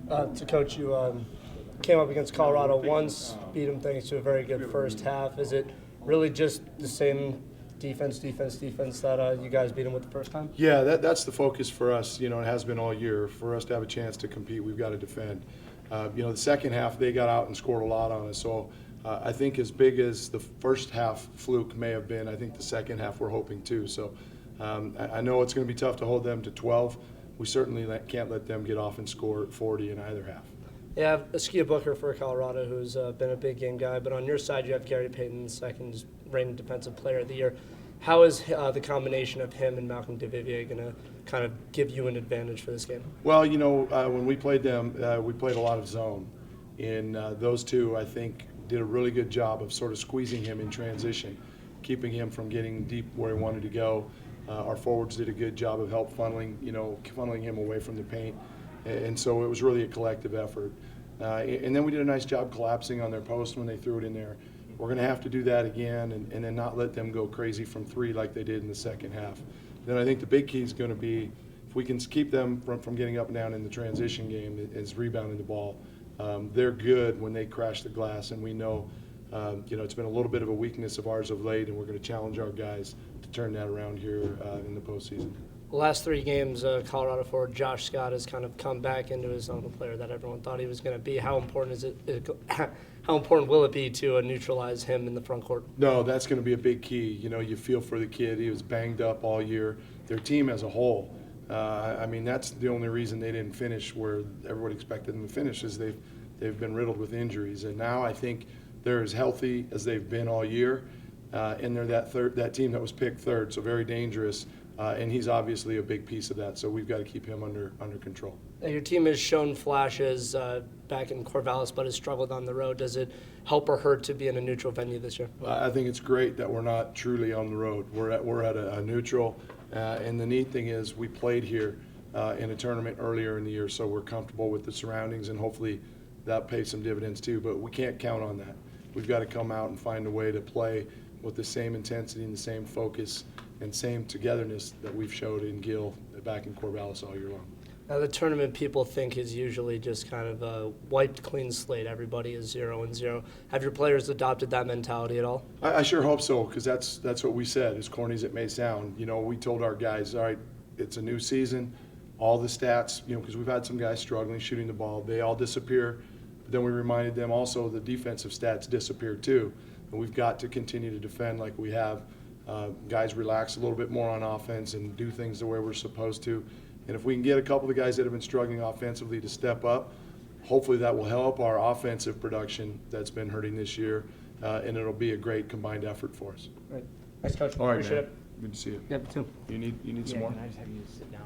To coach, you came up against Colorado once, beat them thanks to a very good first half. Is it really just the same defense that you guys beat them with the first time? Yeah, that's the focus for us. It has been all year. For us to have a chance to compete, we've got to defend. The second half, they got out and scored a lot on us. So I think as big as the first half fluke may have been, I think the second half we're hoping too. So I know it's going to be tough to hold them to 12. We certainly can't let them get off and score 40 in either half. Yeah, Askia Booker for Colorado, who's been a big game guy. But on your side, you have Gary Payton, second reigning Defensive Player of the Year. How is the combination of him and Malcolm DeVivier going to kind of give you an advantage for this game? Well, when we played them, we played a lot of zone. And those two, I think, did a really good job of sort of squeezing him in transition, keeping him from getting deep where he wanted to go. Our forwards did a good job of funneling him away from the paint. And so it was really a collective effort. And then we did a nice job collapsing on their post when they threw it in there. We're going to have to do that again and then not let them go crazy from three like they did in the second half. Then I think the big key is going to be if we can keep them from getting up and down in the transition game is rebounding the ball. They're good when they crash the glass, and we know it's been a little bit of a weakness of ours of late, and we're going to challenge our guys to turn that around here in the postseason. The last three games, Colorado forward Josh Scott has kind of come back into his own, the player that everyone thought he was going to be. How important how important will it be to neutralize him in the front court? No, that's going to be a big key. You feel for the kid. He was banged up all year. Their team as a whole. That's the only reason they didn't finish where everybody expected them to finish is they've been riddled with injuries. And now I think they're as healthy as they've been all year, and they're that team that was picked third, so very dangerous. And he's obviously a big piece of that, so we've got to keep him under control. Now, your team has shown flashes back in Corvallis, but has struggled on the road. Does it help or hurt to be in a neutral venue this year? I think it's great that we're not truly on the road. We're at a neutral, and the neat thing is we played here in a tournament earlier in the year, so we're comfortable with the surroundings, and hopefully that pays some dividends too. But we can't count on that. We've got to come out and find a way to play with the same intensity and the same focus and same togetherness that we've showed in Gill back in Corvallis all year long. Now, the tournament people think is usually just kind of a wiped clean slate. Everybody is 0-0. Have your players adopted that mentality at all? I sure hope so, because that's what we said, as corny as it may sound. We told our guys, all right, it's a new season. All the stats, because we've had some guys struggling shooting the ball, they all disappear. But then we reminded them also the defensive stats disappear too. And we've got to continue to defend like we have. Guys relax a little bit more on offense and do things the way we're supposed to. And if we can get a couple of the guys that have been struggling offensively to step up, hopefully that will help our offensive production that's been hurting this year, and it'll be a great combined effort for us. Right. Thanks, Coach. All right, Appreciate man. it. Good to see you. Yeah, me too. You need some more? Can I just have you sit down?